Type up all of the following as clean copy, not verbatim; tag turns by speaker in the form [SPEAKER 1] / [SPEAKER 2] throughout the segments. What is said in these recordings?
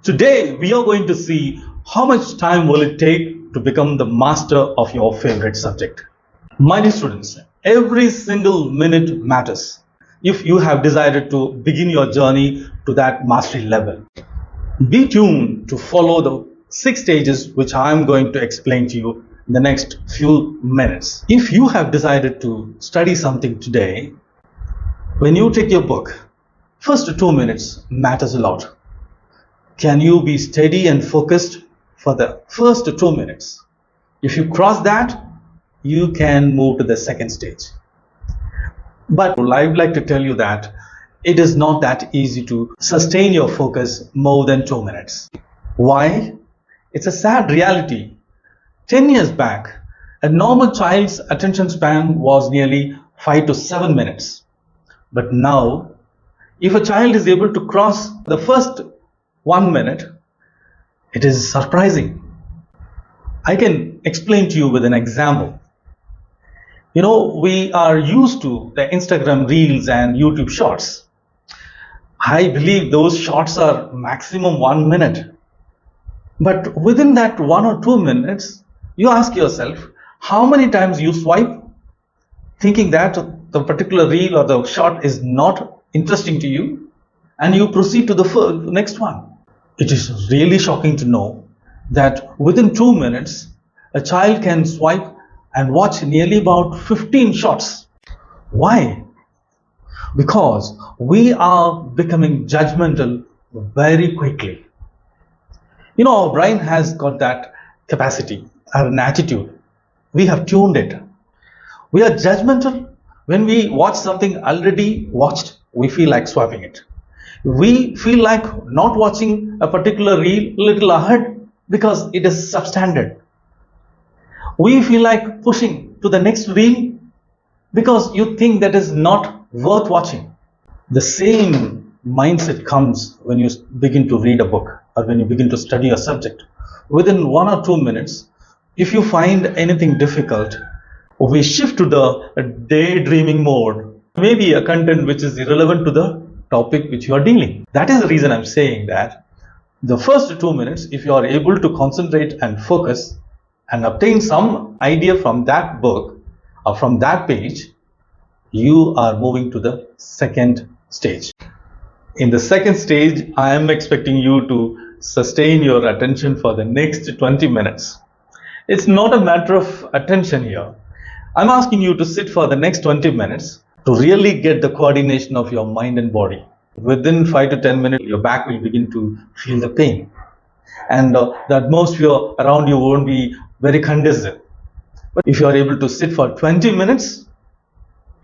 [SPEAKER 1] Today we are going to see how much time will it take to become the master of your favorite subject. My dear students, every single minute matters if you have decided to begin your journey to that mastery level. Be tuned to follow the 6 stages which I am going to explain to you in the next few minutes. If you have decided to study something today, when you take your book, first 2 minutes matters a lot. Can you be steady and focused for the first 2 minutes? If you cross that, you can move to the second stage. But I'd like to tell you that it is not that easy to sustain your focus more than 2 minutes. Why? It's a sad reality. 10 years back, a normal child's attention span was nearly 5 to 7 minutes. But now, if a child is able to cross the first 1 minute, it is surprising. I can explain to you with an example. We are used to the Instagram Reels and YouTube Shorts. I believe those shorts are maximum 1 minute. But within that 1 or 2 minutes, you ask yourself, how many times you swipe, thinking that the particular reel or the short is not interesting to you, and you proceed to the next one. It is really shocking to know that within 2 minutes, a child can swipe and watch nearly about 15 shots. Why? Because we are becoming judgmental very quickly. Our brain has got that capacity, an attitude. We have tuned it. We are judgmental. When we watch something already watched, we feel like swiping it. We feel like not watching a particular reel a little ahead because it is substandard. We feel like pushing to the next reel because you think that is not worth watching. The same mindset comes when you begin to read a book or when you begin to study a subject. Within 1 or 2 minutes, if you find anything difficult, we shift to the daydreaming mode, maybe a content which is irrelevant to the topic which you are dealing. That is the reason I'm saying that the first 2 minutes, if you are able to concentrate and focus and obtain some idea from that book or from that page, you are moving to the second stage. In the second stage, I am expecting you to sustain your attention for the next 20 minutes. It's not a matter of attention here. I'm asking you to sit for the next 20 minutes to really get the coordination of your mind and body. Within 5 to 10 minutes, your back will begin to feel the pain. And the atmosphere around you won't be very conducive. But if you are able to sit for 20 minutes,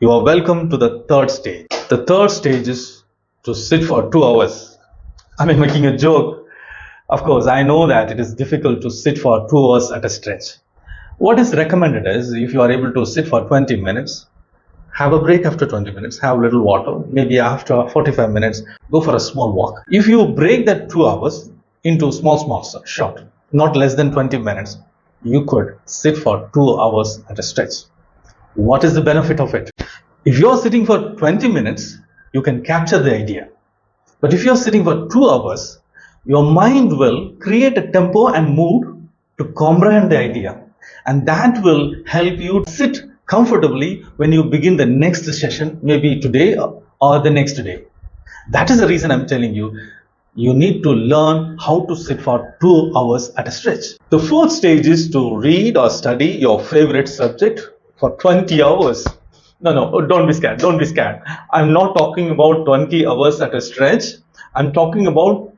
[SPEAKER 1] you are welcome to the third stage. The third stage is to sit for 2 hours. I'm making a joke. Of course, I know that it is difficult to sit for 2 hours at a stretch. What is recommended is, if you are able to sit for 20 minutes, have a break after 20 minutes, have a little water, maybe after 45 minutes, go for a small walk. If you break that 2 hours into small short, not less than 20 minutes, you could sit for 2 hours at a stretch. What is the benefit of it? If you are sitting for 20 minutes, you can capture the idea. But if you are sitting for 2 hours, your mind will create a tempo and mood to comprehend the idea. And that will help you sit comfortably when you begin the next session, maybe today or the next day. That is the reason I'm telling you, you need to learn how to sit for 2 hours at a stretch. The fourth stage is to read or study your favorite subject for 20 hours. No, don't be scared. I'm not talking about 20 hours at a stretch. I'm talking about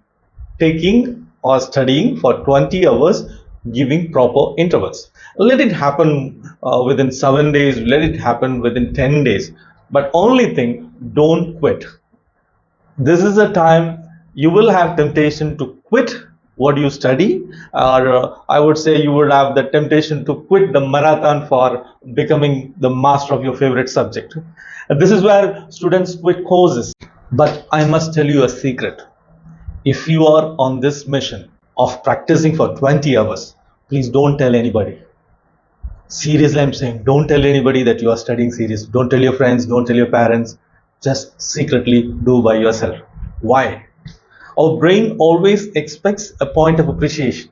[SPEAKER 1] taking or studying for 20 hours, giving proper intervals. Let it happen within 7 days, let it happen within 10 days. But only thing, don't quit. This is a time you will have temptation to quit what you study, or I would say you would have the temptation to quit the marathon for becoming the master of your favorite subject. This is where students quit courses. But I must tell you a secret. If you are on this mission of practicing for 20 hours, please don't tell anybody. Seriously, I'm saying, don't tell anybody that you are studying seriously. Don't tell your friends, don't tell your parents. Just secretly do by yourself. Why? Our brain always expects a point of appreciation.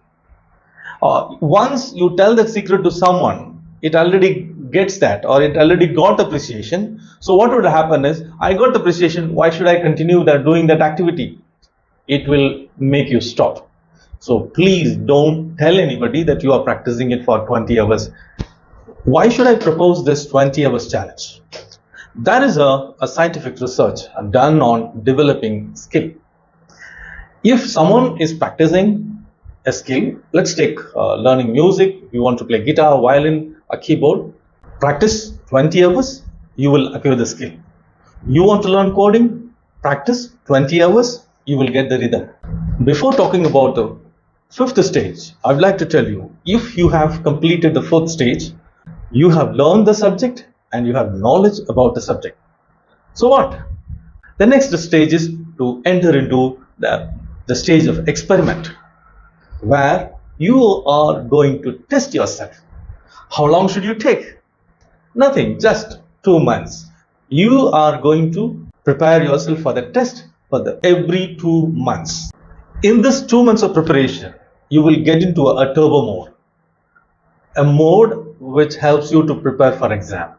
[SPEAKER 1] Once you tell that secret to someone, it already gets that, or it already got appreciation. So what would happen is, I got appreciation, why should I continue doing that activity? It will make you stop. So please don't tell anybody that you are practicing it for 20 hours. Why should I propose this 20 hours challenge? That is a scientific research done on developing skill. If someone is practicing a skill, let's take learning music, you want to play guitar, violin, a keyboard, practice 20 hours, you will acquire the skill. You want to learn coding, practice 20 hours, you will get the rhythm. Before talking about the fifth stage, I would like to tell you, if you have completed the fourth stage, you have learned the subject and you have knowledge about the subject. So what? The next stage is to enter into the stage of experiment, where you are going to test yourself. How long should you take? Nothing, just 2 months. You are going to prepare yourself for the test for every 2 months. In this 2 months of preparation, you will get into a turbo mode, a mode which helps you to prepare for exam.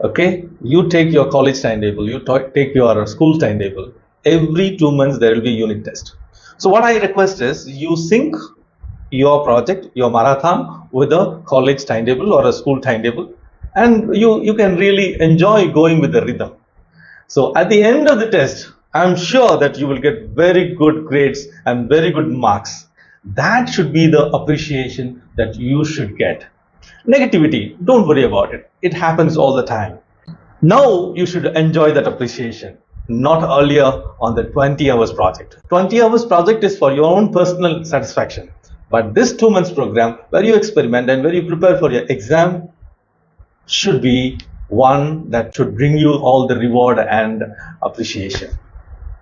[SPEAKER 1] Okay, you take your college timetable, you take your school timetable. Every 2 months there will be a unit test. So what I request is, you sync your project, your marathon, with a college timetable or a school timetable, and you can really enjoy going with the rhythm. So at the end of the test, I'm sure that you will get very good grades and very good marks. That should be the appreciation that you should get. Negativity, don't worry about it. It happens all the time. Now you should enjoy that appreciation, not earlier on the 20 hours project. 20 hours project is for your own personal satisfaction. But this 2 months program, where you experiment and where you prepare for your exam, should be one that should bring you all the reward and appreciation.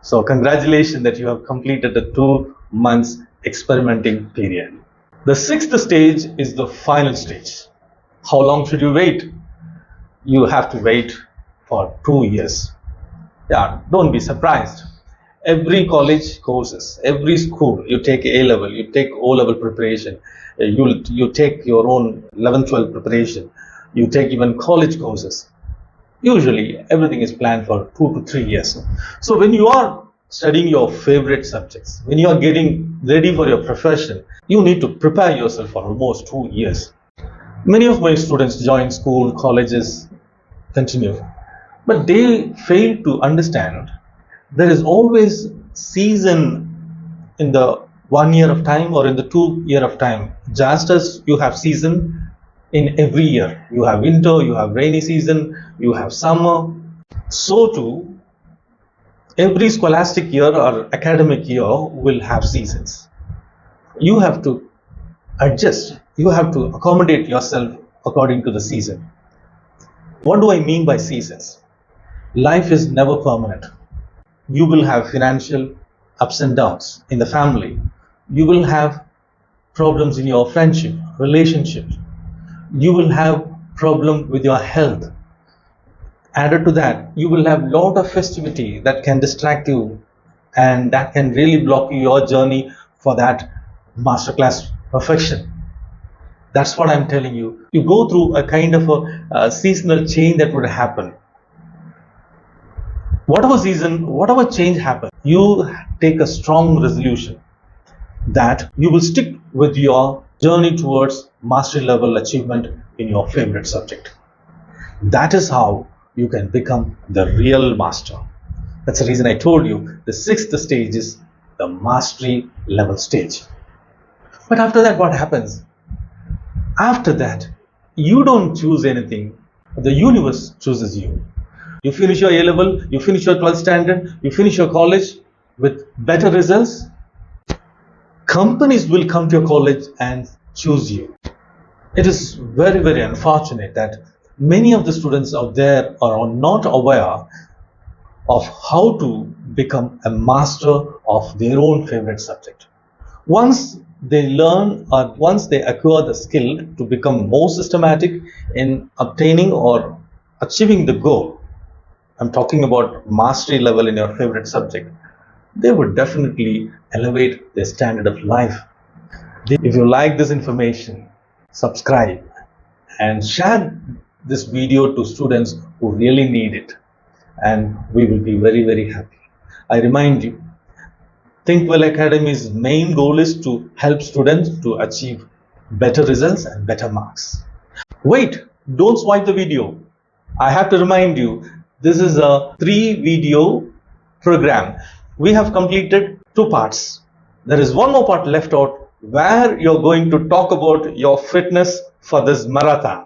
[SPEAKER 1] So congratulations that you have completed the 2 months experimenting period. The sixth stage is the final stage. How long should you wait? You have to wait for 2 years. Yeah, don't be surprised. Every college courses, every school, you take A level, you take O level preparation, you take your own 11th, 12th preparation, you take even college courses. Usually everything is planned for 2 to 3 years. So when you are studying your favorite subjects, when you are getting ready for your profession, you need to prepare yourself for almost 2 years. Many of my students join school, colleges, continue, but they fail to understand there is always season in the 1 year of time or in the 2 year of time. Just as you have season in every year, you have winter, you have rainy season, you have summer, so too every scholastic year or academic year will have seasons. You have to adjust, you have to accommodate yourself according to the season. What do I mean by seasons? Life is never permanent. You will have financial ups and downs in the family. You will have problems in your friendship, relationships. You will have problem with your health. Added to that, you will have lot of festivity that can distract you and that can really block your journey for that masterclass perfection. That's what I'm telling you. You go through a kind of a seasonal change that would happen. Whatever season, whatever change happens, you take a strong resolution that you will stick with your journey towards mastery level achievement in your favorite subject. That is how you can become the real master. That's the reason I told you the sixth stage is the mastery level stage. But after that, what happens? After that, you don't choose anything. The universe chooses you. You finish your A level, you finish your 12th standard, you finish your college with better results. Companies will come to your college and choose you. It is very, very unfortunate that many of the students out there are not aware of how to become a master of their own favorite subject. Once they learn or once they acquire the skill to become more systematic in obtaining or achieving the goal, I'm talking about mastery level in your favorite subject. they would definitely elevate their standard of life. If you like this information, subscribe and share this video to students who really need it, and we will be very, very happy. I remind you, Thinkwell Academy's main goal is to help students to achieve better results and better marks. Wait, don't swipe the video. I have to remind you, this is a 3-video program. We have completed 2 parts. There is one more part left out where you're going to talk about your fitness for this marathon.